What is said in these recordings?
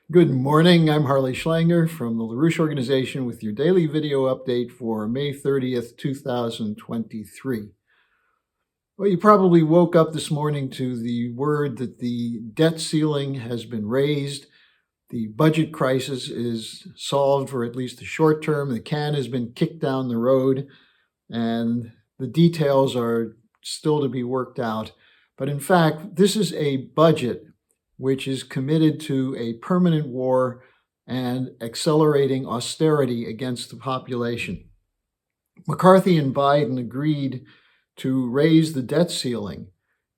Good morning. I'm Harley Schlanger from the LaRouche Organization with your daily video update for May 30th, 2023. Well, you probably woke up this morning to the word that the debt ceiling has been raised. The budget crisis is solved for at least the short term. The can has been kicked down the road, and the details are still to be worked out. But in fact, this is a budget which is committed to a permanent war and accelerating austerity against the population. McCarthy and Biden agreed to raise the debt ceiling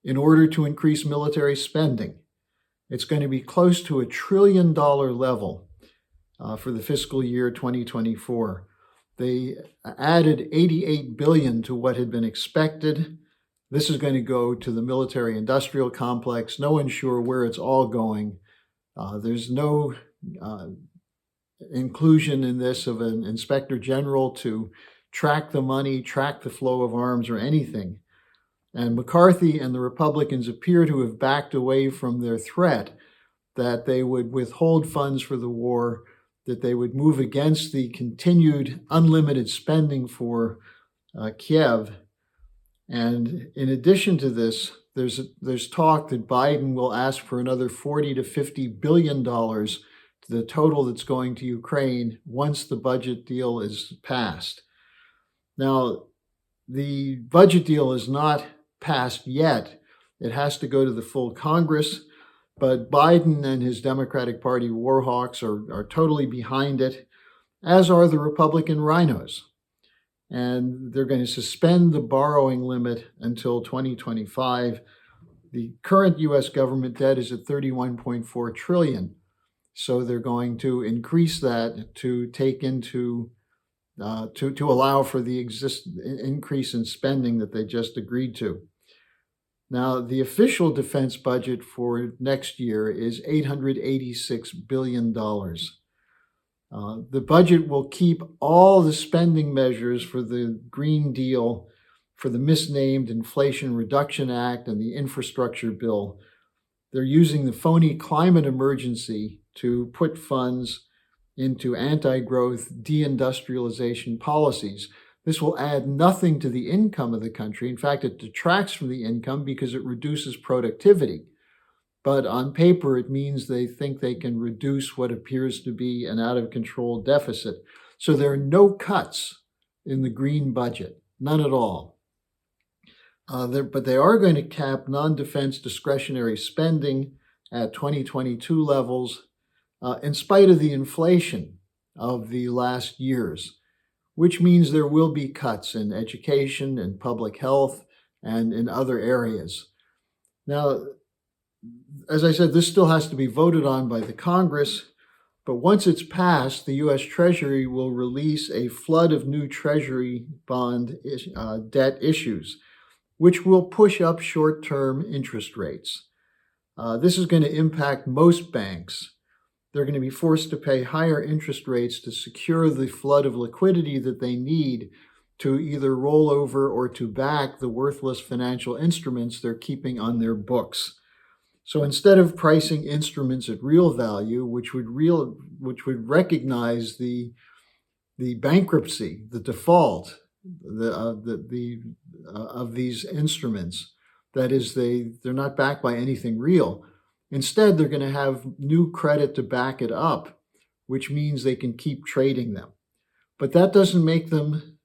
in order to increase military spending. It's going to be close to $1 trillion level for the fiscal year 2024. They added $88 billion to what had been expected. This is going to go to the military-industrial complex. No one's sure where it's all going. There's no inclusion in this of an inspector general to track the money, track the flow of arms, or anything. And McCarthy and the Republicans appear to have backed away from their threat that they would withhold funds for the war, that they would move against the continued unlimited spending for Kiev. And in addition to this, there's talk that Biden will ask for another $40 to $50 billion to the total that's going to Ukraine once the budget deal is passed. Now, the budget deal is not passed yet. It has to go to the full Congress, but Biden and his Democratic Party war hawks are totally behind it, as are the Republican rhinos. And they're going to suspend the borrowing limit until 2025. The current U.S. government debt is at $31.4 trillion. So they're going to increase that to take into to allow for the increase in spending that they just agreed to. Now, the official defense budget for next year is $886 billion. The budget will keep all the spending measures for the Green Deal, for the misnamed Inflation Reduction Act and the infrastructure bill. They're using the phony climate emergency to put funds into anti-growth deindustrialization policies. This will add nothing to the income of the country. In fact, it detracts from the income because it reduces productivity. But on paper, it means they think they can reduce what appears to be an out-of-control deficit. So there are no cuts in the green budget, none at all. But they are going to cap non-defense discretionary spending at 2022 levels in spite of the inflation of the last years, which means there will be cuts in education and public health and in other areas. Now, as I said, this still has to be voted on by the Congress, but once it's passed, the U.S. Treasury will release a flood of new Treasury bond debt issues, which will push up short-term interest rates. This is going to impact most banks. They're going to be forced to pay higher interest rates to secure the flood of liquidity that they need to either roll over or to back the worthless financial instruments they're keeping on their books. So instead of pricing instruments at real value, which would recognize the bankruptcy, the default of these instruments, that is, they're not backed by anything real. Instead, they're going to have new credit to back it up, which means they can keep trading them. But that doesn't make them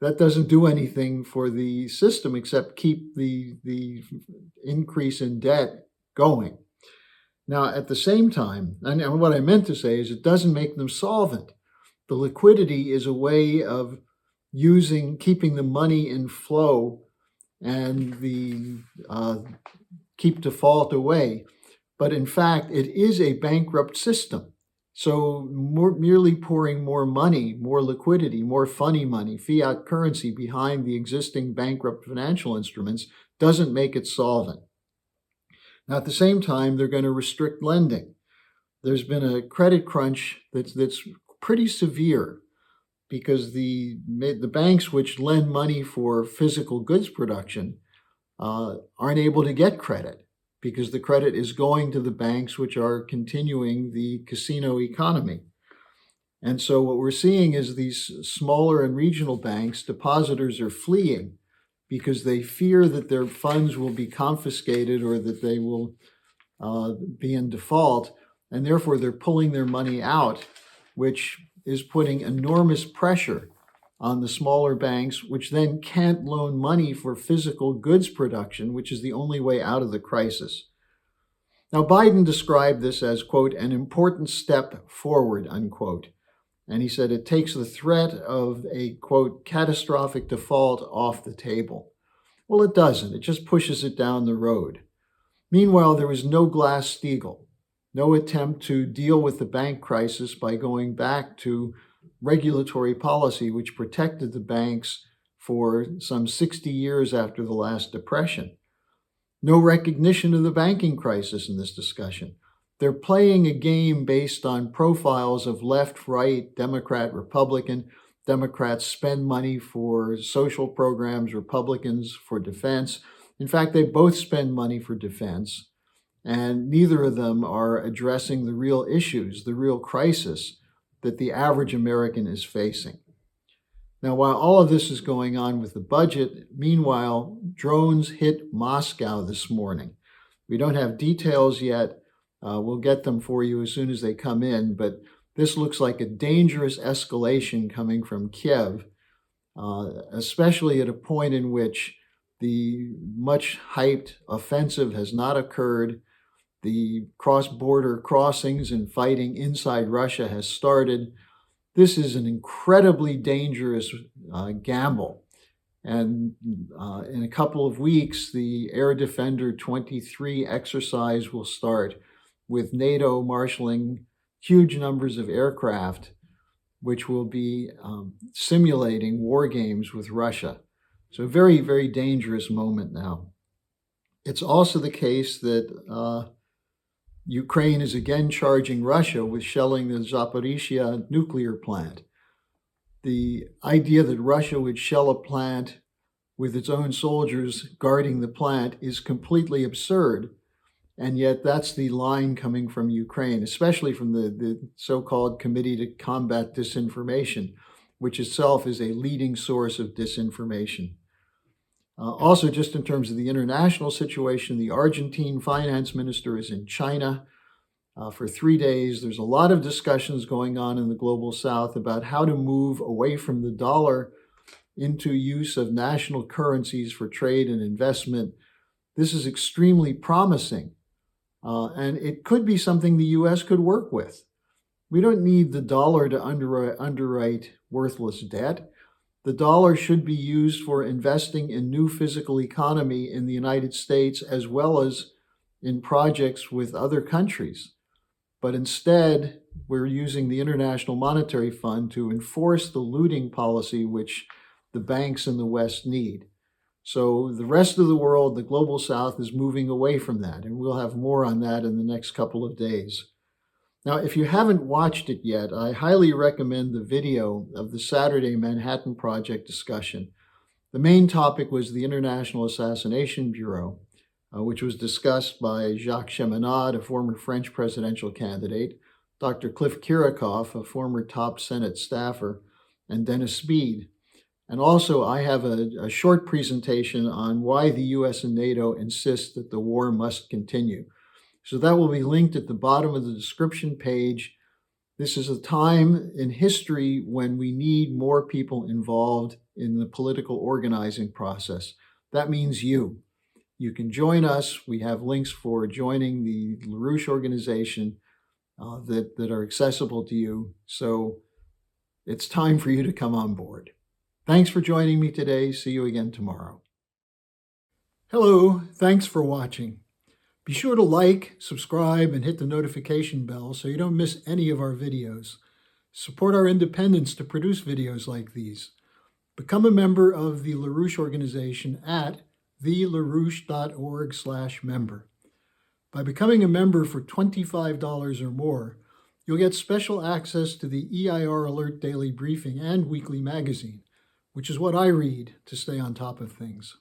that doesn't do anything for the system except keep the increase in debt going. Now, at the same time, and what I meant to say is it doesn't make them solvent. The liquidity is a way of keeping the money in flow and keep default away. But in fact, it is a bankrupt system. So merely pouring more money, more liquidity, more funny money, fiat currency behind the existing bankrupt financial instruments doesn't make it solvent. Now, at the same time, they're going to restrict lending. There's been a credit crunch that's pretty severe because the banks which lend money for physical goods production aren't able to get credit because the credit is going to the banks which are continuing the casino economy. And so what we're seeing is these smaller and regional banks, depositors are fleeing because they fear that their funds will be confiscated or that they will be in default, and therefore they're pulling their money out, which is putting enormous pressure on the smaller banks, which then can't loan money for physical goods production, which is the only way out of the crisis. Now, Biden described this as, quote, an important step forward, unquote. And he said it takes the threat of a, quote, catastrophic default off the table. Well, it doesn't. It just pushes it down the road. Meanwhile, there was no Glass-Steagall, no attempt to deal with the bank crisis by going back to regulatory policy, which protected the banks for some 60 years after the last depression. No recognition of the banking crisis in this discussion. They're playing a game based on profiles of left, right, Democrat, Republican. Democrats spend money for social programs, Republicans for defense. In fact, they both spend money for defense, and neither of them are addressing the real issues, the real crisis that the average American is facing. Now, while all of this is going on with the budget, meanwhile, drones hit Moscow this morning. We don't have details yet. We'll get them for you as soon as they come in, but this looks like a dangerous escalation coming from Kiev, especially at a point in which the much hyped offensive has not occurred. The cross-border crossings and fighting inside Russia has started. This is an incredibly dangerous gamble. And in a couple of weeks, the Air Defender 23 exercise will start, with NATO marshaling huge numbers of aircraft, which will be simulating war games with Russia. So a very, very dangerous moment now. It's also the case that Ukraine is again charging Russia with shelling the Zaporizhzhia nuclear plant. The idea that Russia would shell a plant with its own soldiers guarding the plant is completely absurd. And yet that's the line coming from Ukraine, especially from the so-called Committee to Combat Disinformation, which itself is a leading source of disinformation. Also, just in terms of the international situation, the Argentine finance minister is in China for 3 days. There's a lot of discussions going on in the global south about how to move away from the dollar into use of national currencies for trade and investment. This is extremely promising, and it could be something the U.S. could work with. We don't need the dollar to underwrite worthless debt. The dollar should be used for investing in new physical economy in the United States as well as in projects with other countries. But instead, we're using the International Monetary Fund to enforce the looting policy which the banks in the West need. So the rest of the world, the global south, is moving away from that, and we'll have more on that in the next couple of days. Now, if you haven't watched it yet, I highly recommend the video of the Saturday Manhattan Project discussion. The main topic was the International Assassination Bureau, which was discussed by Jacques Cheminade, a former French presidential candidate, Dr. Cliff Kirikoff, a former top Senate staffer, and Dennis Speed. And also, I have a short presentation on why the U.S. and NATO insist that the war must continue. So that will be linked at the bottom of the description page. This is a time in history when we need more people involved in the political organizing process. That means you. You can join us. We have links for joining the LaRouche organization that are accessible to you. So it's time for you to come on board. Thanks for joining me today. See you again tomorrow. Hello, thanks for watching. Be sure to like, subscribe, and hit the notification bell so you don't miss any of our videos. Support our independence to produce videos like these. Become a member of the LaRouche organization at thelarouche.org/member. By becoming a member for $25 or more, you'll get special access to the EIR Alert Daily Briefing and Weekly Magazine, which is what I read to stay on top of things.